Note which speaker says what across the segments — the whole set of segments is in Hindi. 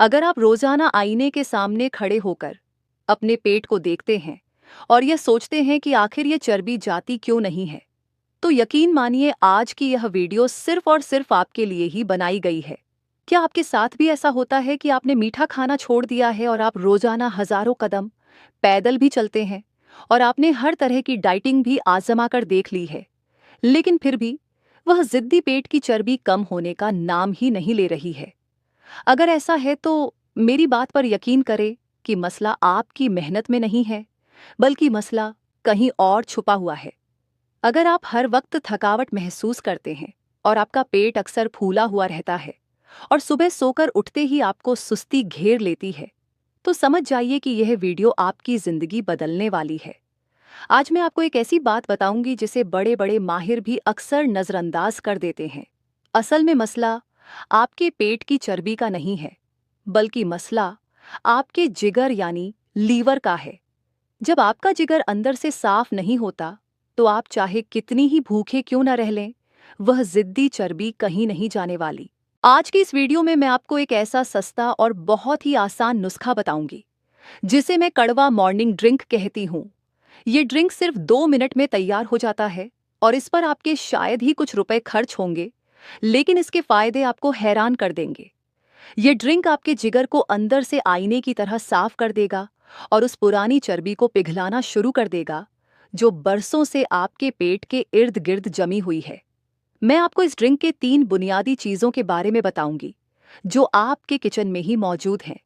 Speaker 1: अगर आप रोजाना आईने के सामने खड़े होकर अपने पेट को देखते हैं और यह सोचते हैं कि आखिर ये चर्बी जाती क्यों नहीं है, तो यकीन मानिए आज की यह वीडियो सिर्फ और सिर्फ आपके लिए ही बनाई गई है। क्या आपके साथ भी ऐसा होता है कि आपने मीठा खाना छोड़ दिया है और आप रोजाना हजारों कदम पैदल भी चलते हैं और आपने हर तरह की डाइटिंग भी आजमा कर देख ली है, लेकिन फिर भी वह जिद्दी पेट की चर्बी कम होने का नाम ही नहीं ले रही है? अगर ऐसा है तो मेरी बात पर यकीन करें कि मसला आपकी मेहनत में नहीं है, बल्कि मसला कहीं और छुपा हुआ है। अगर आप हर वक्त थकावट महसूस करते हैं और आपका पेट अक्सर फूला हुआ रहता है और सुबह सोकर उठते ही आपको सुस्ती घेर लेती है, तो समझ जाइए कि यह वीडियो आपकी जिंदगी बदलने वाली है। आज मैं आपको एक ऐसी बात बताऊंगी जिसे बड़े बड़े माहिर भी अक्सर नजरअंदाज कर देते हैं। असल में मसला आपके पेट की चर्बी का नहीं है, बल्कि मसला आपके जिगर यानी लीवर का है। जब आपका जिगर अंदर से साफ नहीं होता, तो आप चाहे कितनी ही भूखे क्यों न रह लें, वह जिद्दी चर्बी कहीं नहीं जाने वाली। आज की इस वीडियो में मैं आपको एक ऐसा सस्ता और बहुत ही आसान नुस्खा बताऊंगी, जिसे मैं कड़वा मॉर्निंग ड्रिंक कहती हूँ। ये ड्रिंक सिर्फ 2 मिनट में तैयार हो जाता है और इस पर आपके शायद ही कुछ रुपए खर्च होंगे, लेकिन इसके फायदे आपको हैरान कर देंगे। ये ड्रिंक आपके जिगर को अंदर से आईने की तरह साफ कर देगा और उस पुरानी चर्बी को पिघलाना शुरू कर देगा जो बरसों से आपके पेट के इर्द गिर्द जमी हुई है। मैं आपको इस ड्रिंक के 3 बुनियादी चीजों के बारे में बताऊंगी जो आपके किचन में ही मौजूद हैं।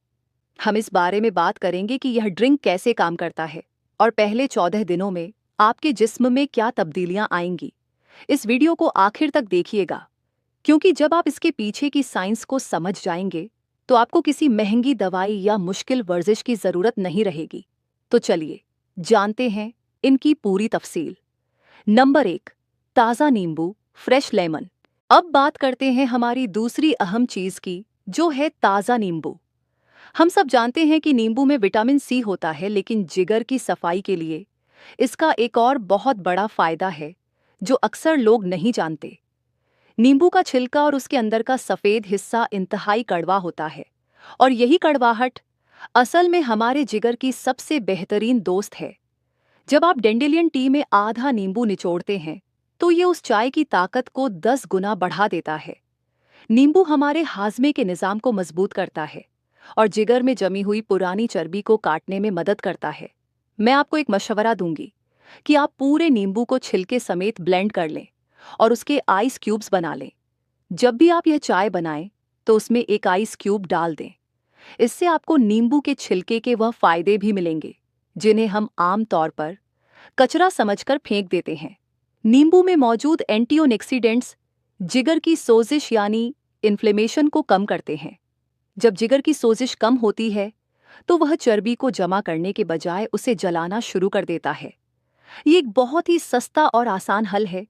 Speaker 1: हम इस बारे में बात करेंगे कि यह ड्रिंक कैसे काम करता है और पहले 14 दिनों में आपके जिस्म में क्या तब्दीलियां आएंगी। इस वीडियो को आखिर तक देखिएगा, क्योंकि जब आप इसके पीछे की साइंस को समझ जाएंगे तो आपको किसी महंगी दवाई या मुश्किल वर्जिश की जरूरत नहीं रहेगी। तो चलिए जानते हैं इनकी पूरी तफसील। नंबर 1, ताज़ा नींबू, फ्रेश लेमन। अब बात करते हैं हमारी दूसरी अहम चीज की, जो है ताज़ा नींबू। हम सब जानते हैं कि नींबू में विटामिन सी होता है, लेकिन जिगर की सफाई के लिए इसका एक और बहुत बड़ा फायदा है जो अक्सर लोग नहीं जानते। नींबू का छिलका और उसके अंदर का सफेद हिस्सा इंतहाई कड़वा होता है, और यही कड़वाहट असल में हमारे जिगर की सबसे बेहतरीन दोस्त है। जब आप डेंडेलियन टी में आधा नींबू निचोड़ते हैं, तो ये उस चाय की ताकत को 10 गुना बढ़ा देता है। नींबू हमारे हाजमे के निजाम को मजबूत करता है और जिगर में जमी हुई पुरानी चर्बी को काटने में मदद करता है। मैं आपको एक मशवरा दूंगी कि आप पूरे नींबू को छिलके समेत ब्लेंड कर लें और उसके आइस क्यूब्स बना लें। जब भी आप यह चाय बनाएं तो उसमें एक आइस क्यूब डाल दें। इससे आपको नींबू के छिलके के वह फायदे भी मिलेंगे जिन्हें हम आम तौर पर कचरा समझकर फेंक देते हैं। नींबू में मौजूद एंटीऑक्सीडेंट्स जिगर की सोजिश यानी इन्फ्लेमेशन को कम करते हैं। जब जिगर की सोजिश कम होती है तो वह चर्बी को जमा करने के बजाय उसे जलाना शुरू कर देता है। ये एक बहुत ही सस्ता और आसान हल है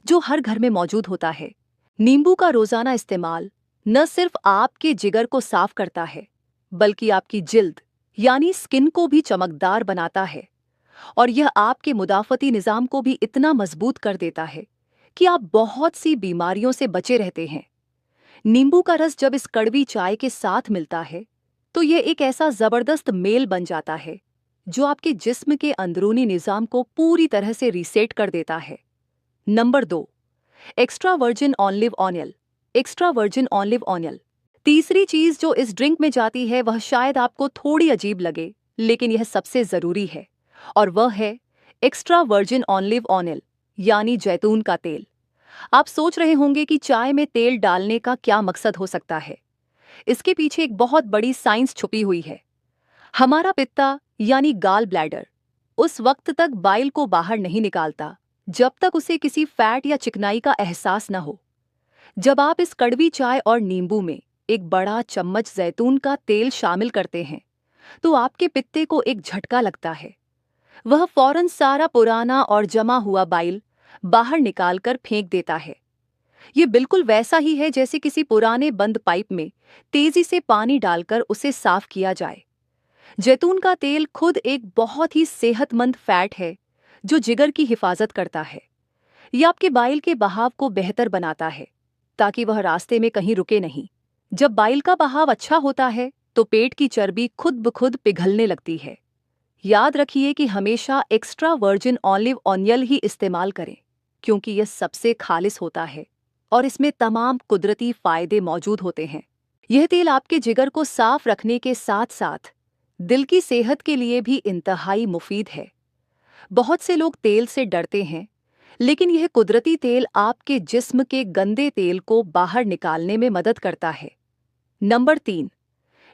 Speaker 1: जो हर घर में मौजूद होता है। नींबू का रोजाना इस्तेमाल न सिर्फ आपके जिगर को साफ करता है, बल्कि आपकी जिल्द यानी स्किन को भी चमकदार बनाता है, और यह आपके मुदाफती निजाम को भी इतना मजबूत कर देता है कि आप बहुत सी बीमारियों से बचे रहते हैं। नींबू का रस जब इस कड़वी चाय के साथ मिलता है तो यह एक ऐसा जबरदस्त मेल बन जाता है जो आपके जिस्म के अंदरूनी निजाम को पूरी तरह से रीसेट कर देता है। Number 2, extra virgin olive oil. Extra virgin olive oil. तीसरी चीज जो इस ड्रिंक में जाती है वह शायद आपको थोड़ी अजीब लगे, लेकिन यह सबसे जरूरी है, और वह है एक्स्ट्रा वर्जिन ऑलिव ऑयल यानी जैतून का तेल। आप सोच रहे होंगे कि चाय में तेल डालने का क्या मकसद हो सकता है। इसके पीछे एक बहुत बड़ी साइंस छुपी हुई है। हमारा पित्ता यानी गाल ब्लैडर उस वक्त तक बाइल को बाहर नहीं निकालता जब तक उसे किसी फैट या चिकनाई का एहसास न हो। जब आप इस कड़वी चाय और नींबू में एक बड़ा चम्मच जैतून का तेल शामिल करते हैं तो आपके पित्ते को एक झटका लगता है। वह फौरन सारा पुराना और जमा हुआ बाइल बाहर निकालकर फेंक देता है। ये बिल्कुल वैसा ही है जैसे किसी पुराने बंद पाइप में तेजी से पानी डालकर उसे साफ किया जाए। जैतून का तेल खुद एक बहुत ही सेहतमंद फैट है जो जिगर की हिफाजत करता है। यह आपके बाइल के बहाव को बेहतर बनाता है ताकि वह रास्ते में कहीं रुके नहीं। जब बाइल का बहाव अच्छा होता है तो पेट की चर्बी खुद ब खुद पिघलने लगती है। याद रखिए कि हमेशा एक्स्ट्रा वर्जिन ऑलिव ऑयल ही इस्तेमाल करें, क्योंकि यह सबसे खालिस होता है और इसमें तमाम कुदरती फायदे मौजूद होते हैं। यह तेल आपके जिगर को साफ रखने के साथ साथ दिल की सेहत के लिए भी इंतहाई मुफीद है। बहुत से लोग तेल से डरते हैं, लेकिन यह कुदरती तेल आपके जिस्म के गंदे तेल को बाहर निकालने में मदद करता है। Number 3,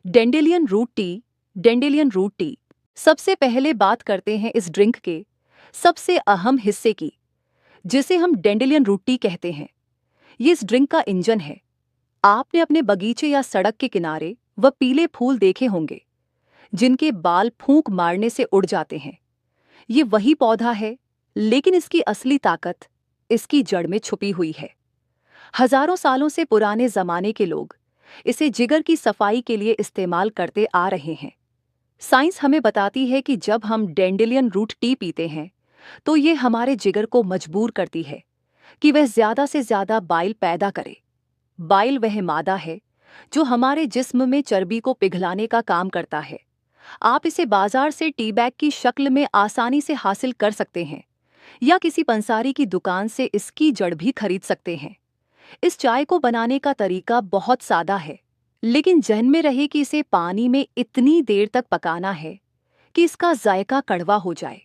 Speaker 1: dandelion root tea. Dandelion root tea. सबसे पहले बात करते हैं इस ड्रिंक के सबसे अहम हिस्से की, जिसे हम डेंडेलियन रूट टी कहते हैं। ये इस ड्रिंक का इंजन है। आपने अपने बगीचे या सड़क के किनारे वह पीले फूल देखे होंगे जिनके बाल फूंक मारने से उड़ जाते हैं। ये वही पौधा है, लेकिन इसकी असली ताकत इसकी जड़ में छुपी हुई है। हजारों सालों से पुराने जमाने के लोग इसे जिगर की सफाई के लिए इस्तेमाल करते आ रहे हैं। साइंस हमें बताती है कि जब हम डेंडेलियन रूट टी पीते हैं तो ये हमारे जिगर को मजबूर करती है कि वह ज्यादा से ज्यादा बाइल पैदा करे। बाइल वह मादा है जो हमारे जिस्म में चर्बी को पिघलाने का काम करता है। आप इसे बाजार से टी बैग की शक्ल में आसानी से हासिल कर सकते हैं या किसी पंसारी की दुकान से इसकी जड़ भी खरीद सकते हैं। इस चाय को बनाने का तरीका बहुत सादा है, लेकिन जहन में रहे कि इसे पानी में इतनी देर तक पकाना है कि इसका जायका कड़वा हो जाए।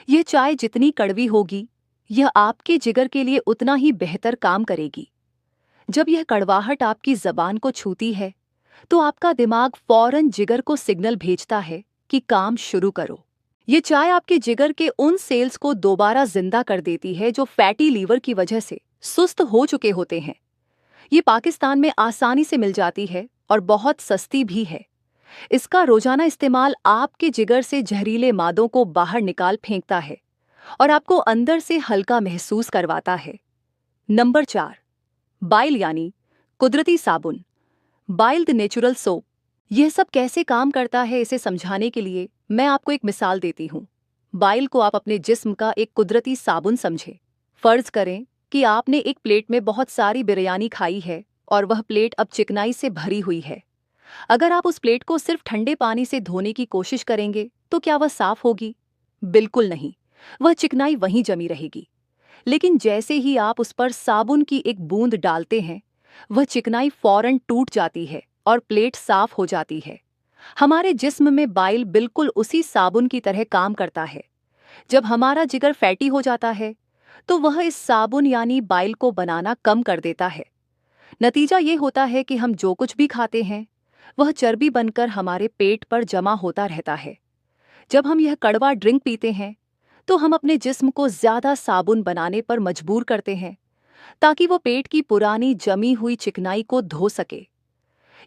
Speaker 1: यह चाय जितनी कड़वी होगी, यह आपके जिगर के लिए उतना ही बेहतर काम करेगी। जब यह कड़वाहट आपकी जबान को छूती है, तो आपका दिमाग फौरन जिगर को सिग्नल भेजता है कि काम शुरू करो। ये चाय आपके जिगर के उन सेल्स को दोबारा जिंदा कर देती है जो फैटी लीवर की वजह से सुस्त हो चुके होते हैं। ये पाकिस्तान में आसानी से मिल जाती है और बहुत सस्ती भी है। इसका रोजाना इस्तेमाल आपके जिगर से जहरीले मादों को बाहर निकाल फेंकता है और आपको अंदर से हल्का महसूस करवाता है। नंबर 4, बाइल यानी कुदरती साबुन। Bile the natural soap. यह सब कैसे काम करता है, इसे समझाने के लिए मैं आपको एक मिसाल देती हूँ। बाइल को आप अपने जिस्म का एक कुदरती साबुन समझें। फर्ज करें कि आपने एक प्लेट में बहुत सारी बिरयानी खाई है और वह प्लेट अब चिकनाई से भरी हुई है। अगर आप उस प्लेट को सिर्फ ठंडे पानी से धोने की कोशिश करेंगे तो क्या वह साफ होगी? बिल्कुल नहीं, वह चिकनाई वहीं जमी रहेगी। लेकिन जैसे ही आप उस पर साबुन की एक बूंद डालते हैं, वह चिकनाई फौरन टूट जाती है और प्लेट साफ हो जाती है। हमारे जिस्म में बाइल बिल्कुल उसी साबुन की तरह काम करता है। जब हमारा जिगर फैटी हो जाता है तो वह इस साबुन यानी बाइल को बनाना कम कर देता है। नतीजा ये होता है कि हम जो कुछ भी खाते हैं वह चर्बी बनकर हमारे पेट पर जमा होता रहता है। जब हम यह कड़वा ड्रिंक पीते हैं तो हम अपने जिस्म को ज्यादा साबुन बनाने पर मजबूर करते हैं ताकि वो पेट की पुरानी जमी हुई चिकनाई को धो सके।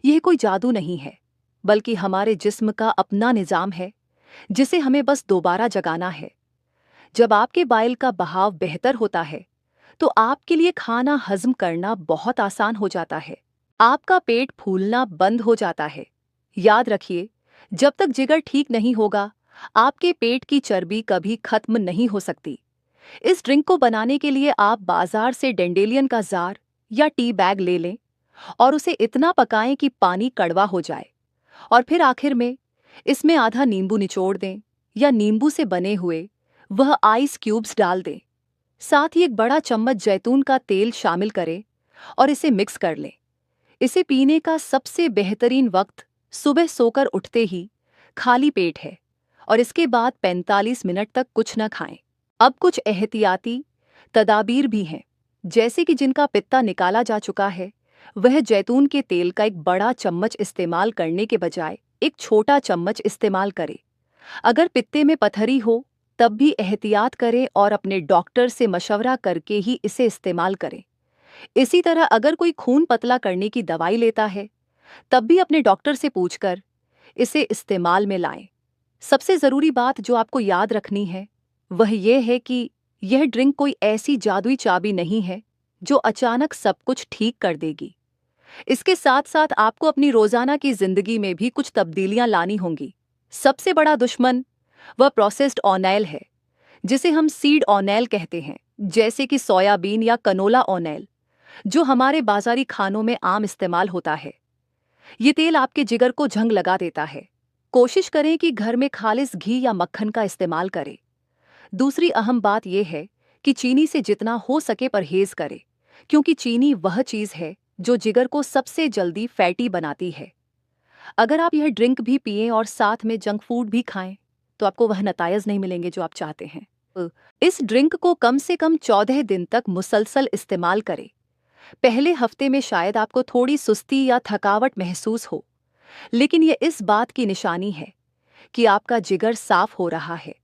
Speaker 1: यह कोई जादू नहीं है, बल्कि हमारे जिस्म का अपना निजाम है जिसे हमें बस दोबारा जगाना है। जब आपके बाइल का बहाव बेहतर होता है तो आपके लिए खाना हजम करना बहुत आसान हो जाता है। आपका पेट फूलना बंद हो जाता है। याद रखिए, जब तक जिगर ठीक नहीं होगा, आपके पेट की चर्बी कभी खत्म नहीं हो सकती। इस ड्रिंक को बनाने के लिए आप बाजार से डेंडेलियन का जार या टी बैग ले लें और उसे इतना पकाएं कि पानी कड़वा हो जाए, और फिर आखिर में इसमें आधा नींबू निचोड़ दें या नींबू से बने हुए वह आइस क्यूब्स डाल दें। साथ ही एक बड़ा चम्मच जैतून का तेल शामिल करें और इसे मिक्स कर लें। इसे पीने का सबसे बेहतरीन वक्त सुबह सोकर उठते ही खाली पेट है और इसके बाद 45 मिनट तक कुछ न खाएं। अब कुछ एहतियाती तदाबीर भी हैं, जैसे कि जिनका पित्ता निकाला जा चुका है वह जैतून के तेल का एक बड़ा चम्मच इस्तेमाल करने के बजाय एक छोटा चम्मच इस्तेमाल करें। अगर पित्ते में पथरी हो तब भी एहतियात करें और अपने डॉक्टर से मशवरा करके ही इसे इस्तेमाल करें। इसी तरह अगर कोई खून पतला करने की दवाई लेता है तब भी अपने डॉक्टर से पूछकर इसे इस्तेमाल में लाएं। सबसे ज़रूरी बात जो आपको याद रखनी है वह यह है कि यह ड्रिंक कोई ऐसी जादुई चाबी नहीं है जो अचानक सब कुछ ठीक कर देगी। इसके साथ साथ आपको अपनी रोज़ाना की ज़िंदगी में भी कुछ तब्दीलियां लानी होंगी। सबसे बड़ा दुश्मन वह प्रोसेस्ड ऑयल है, जिसे हम सीड ऑयल कहते हैं, जैसे कि सोयाबीन या कनोला ऑयल, जो हमारे बाजारी खानों में आम इस्तेमाल होता है। ये तेल आपके जिगर को जंग लगा देता है। कोशिश करें कि घर में खालिस घी या मक्खन का इस्तेमाल करें। दूसरी अहम बात यह है कि चीनी से जितना हो सके परहेज करें, क्योंकि चीनी वह चीज़ है जो जिगर को सबसे जल्दी फैटी बनाती है। अगर आप यह ड्रिंक भी पिएं और साथ में जंक फूड भी खाएं, तो आपको वह नतायज नहीं मिलेंगे जो आप चाहते हैं। इस ड्रिंक को कम से कम 14 दिन तक मुसलसल इस्तेमाल करें। पहले हफ्ते में शायद आपको थोड़ी सुस्ती या थकावट महसूस हो, लेकिन यह इस बात की निशानी है कि आपका जिगर साफ हो रहा है।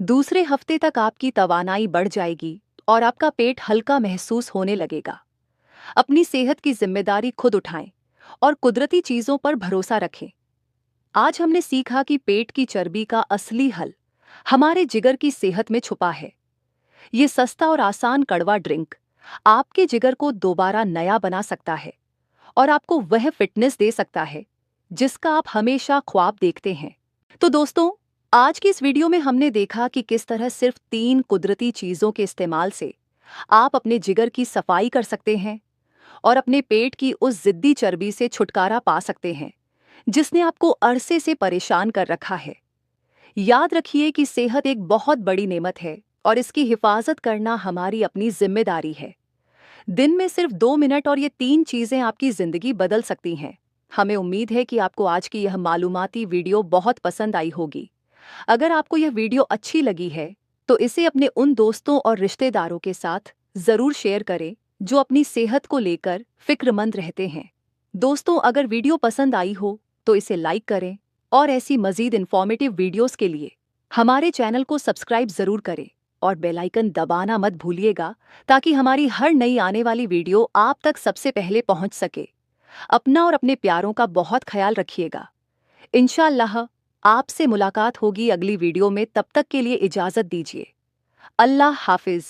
Speaker 1: दूसरे हफ्ते तक आपकी तवानाई बढ़ जाएगी और आपका पेट हल्का महसूस होने लगेगा। अपनी सेहत की जिम्मेदारी खुद उठाएं और कुदरती चीजों पर भरोसा रखें। आज हमने सीखा कि पेट की चर्बी का असली हल हमारे जिगर की सेहत में छुपा है। ये सस्ता और आसान कड़वा ड्रिंक आपके जिगर को दोबारा नया बना सकता है और आपको वह फिटनेस दे सकता है जिसका आप हमेशा ख्वाब देखते हैं। तो दोस्तों, आज की इस वीडियो में हमने देखा कि किस तरह सिर्फ 3 कुदरती चीजों के इस्तेमाल से आप अपने जिगर की सफाई कर सकते हैं और अपने पेट की उस जिद्दी चर्बी से छुटकारा पा सकते हैं जिसने आपको अरसे से परेशान कर रखा है। याद रखिए कि सेहत एक बहुत बड़ी नेमत है और इसकी हिफाजत करना हमारी अपनी जिम्मेदारी है। दिन में सिर्फ 2 मिनट और ये 3 चीजें आपकी जिंदगी बदल सकती हैं। हमें उम्मीद है कि आपको आज की यह मालूमाती वीडियो बहुत पसंद आई होगी। अगर आपको यह वीडियो अच्छी लगी है तो इसे अपने उन दोस्तों और रिश्तेदारों के साथ जरूर शेयर करें जो अपनी सेहत को लेकर फिक्रमंद रहते हैं। दोस्तों, अगर वीडियो पसंद आई हो तो इसे लाइक करें और ऐसी मजीद इन्फॉर्मेटिव वीडियोस के लिए हमारे चैनल को सब्सक्राइब जरूर करें और बेल आइकन दबाना मत भूलिएगा ताकि हमारी हर नई आने वाली वीडियो आप तक सबसे पहले पहुंच सके। अपना और अपने प्यारों का बहुत ख्याल रखिएगा। इंशाअल्लाह आपसे मुलाकात होगी अगली वीडियो में। तब तक के लिए इजाज़त दीजिए। अल्लाह हाफिज।